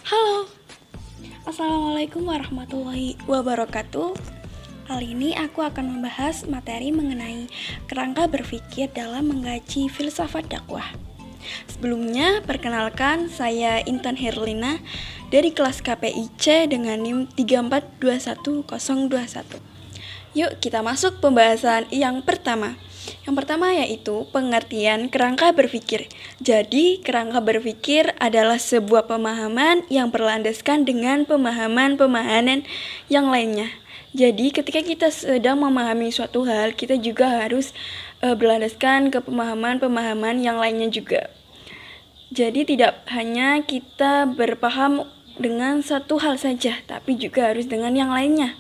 Halo, Assalamualaikum warahmatullahi wabarakatuh. Kali ini aku akan membahas materi mengenai kerangka berpikir dalam mengkaji filsafat dakwah. Sebelumnya, perkenalkan saya Intan Herlina dari kelas KPIC dengan NIM 3421021. Yuk kita masuk pembahasan yang pertama. Yang pertama yaitu pengertian kerangka berpikir. Jadi, kerangka berpikir adalah sebuah pemahaman yang berlandaskan dengan pemahaman-pemahaman yang lainnya. Jadi, ketika kita sedang memahami suatu hal, kita juga harus berlandaskan ke pemahaman-pemahaman yang lainnya juga. Jadi, tidak hanya kita berpaham dengan satu hal saja, tapi juga harus dengan yang lainnya.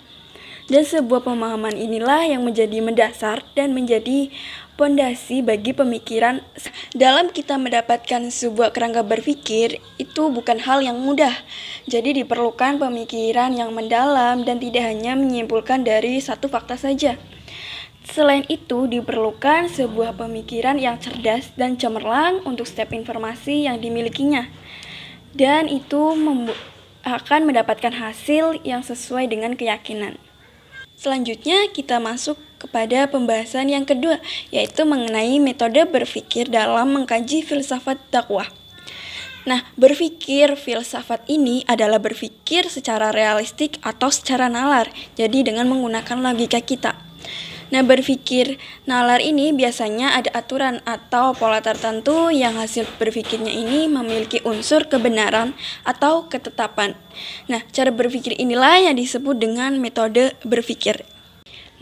Dan sebuah pemahaman inilah yang menjadi mendasar dan menjadi pondasi bagi pemikiran. Dalam kita mendapatkan sebuah kerangka berpikir, itu bukan hal yang mudah. Jadi diperlukan pemikiran yang mendalam dan tidak hanya menyimpulkan dari satu fakta saja. Selain itu, diperlukan sebuah pemikiran yang cerdas dan cemerlang untuk setiap informasi yang dimilikinya. Dan itu akan mendapatkan hasil yang sesuai dengan keyakinan. Selanjutnya kita masuk kepada pembahasan yang kedua, yaitu mengenai metode berpikir dalam mengkaji filsafat dakwah. Nah, berpikir filsafat ini adalah berpikir secara realistik atau secara nalar, jadi dengan menggunakan logika kita. Nah, berpikir nalar ini biasanya ada aturan atau pola tertentu yang hasil berpikirnya ini memiliki unsur kebenaran atau ketetapan. Nah, cara berpikir inilah yang disebut dengan metode berpikir.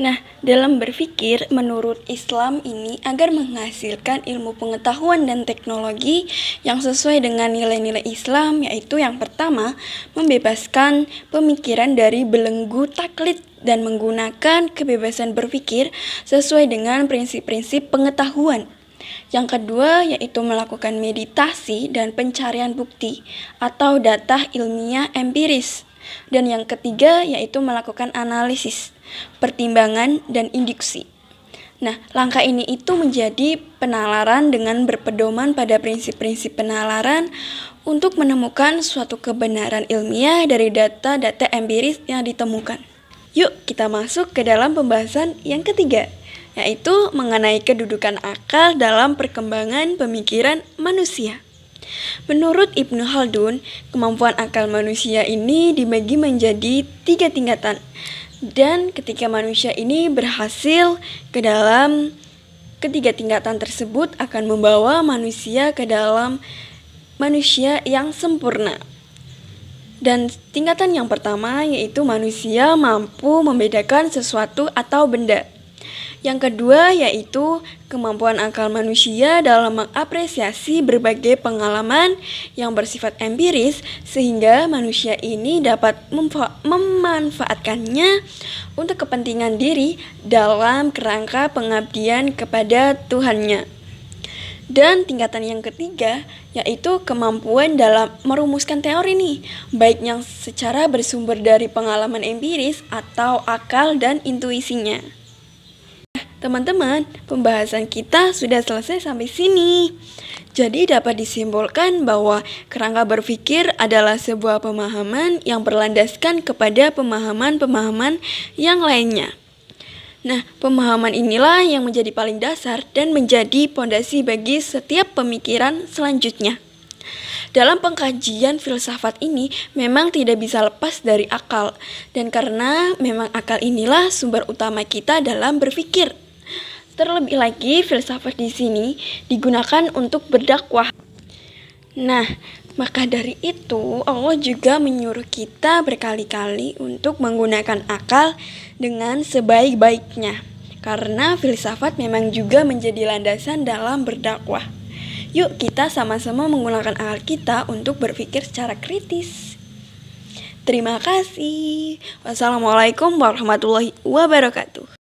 Nah, dalam berpikir menurut Islam ini agar menghasilkan ilmu pengetahuan dan teknologi yang sesuai dengan nilai-nilai Islam, yaitu yang pertama, membebaskan pemikiran dari belenggu taklid dan menggunakan kebebasan berpikir sesuai dengan prinsip-prinsip pengetahuan. Yang kedua yaitu melakukan meditasi dan pencarian bukti atau data ilmiah empiris. Dan yang ketiga yaitu melakukan analisis, pertimbangan, dan induksi. Nah, langkah ini itu menjadi penalaran dengan berpedoman pada prinsip-prinsip penalaran untuk menemukan suatu kebenaran ilmiah dari data-data empiris yang ditemukan. Yuk kita masuk ke dalam pembahasan yang ketiga, yaitu mengenai kedudukan akal dalam perkembangan pemikiran manusia. Menurut Ibnu Khaldun, kemampuan akal manusia ini dibagi menjadi 3 tingkatan. Dan ketika manusia ini berhasil ke dalam ketiga tingkatan tersebut akan membawa manusia ke dalam manusia yang sempurna. Dan tingkatan yang pertama yaitu manusia mampu membedakan sesuatu atau benda. Yang kedua yaitu kemampuan akal manusia dalam mengapresiasi berbagai pengalaman yang bersifat empiris sehingga manusia ini dapat memanfaatkannya untuk kepentingan diri dalam kerangka pengabdian kepada Tuhannya. Dan tingkatan yang ketiga yaitu kemampuan dalam merumuskan teori nih, baik yang secara bersumber dari pengalaman empiris atau akal dan intuisinya. Teman-teman, pembahasan kita sudah selesai sampai sini. Jadi dapat disimpulkan bahwa kerangka berpikir adalah sebuah pemahaman yang berlandaskan kepada pemahaman-pemahaman yang lainnya. Nah, pemahaman inilah yang menjadi paling dasar dan menjadi pondasi bagi setiap pemikiran selanjutnya. Dalam pengkajian filsafat ini memang tidak bisa lepas dari akal, dan karena memang akal inilah sumber utama kita dalam berpikir. Terlebih lagi, filsafat di sini digunakan untuk berdakwah. Nah, maka dari itu Allah juga menyuruh kita berkali-kali untuk menggunakan akal dengan sebaik-baiknya. Karena filsafat memang juga menjadi landasan dalam berdakwah. Yuk kita sama-sama menggunakan akal kita untuk berpikir secara kritis. Terima kasih. Wassalamualaikum warahmatullahi wabarakatuh.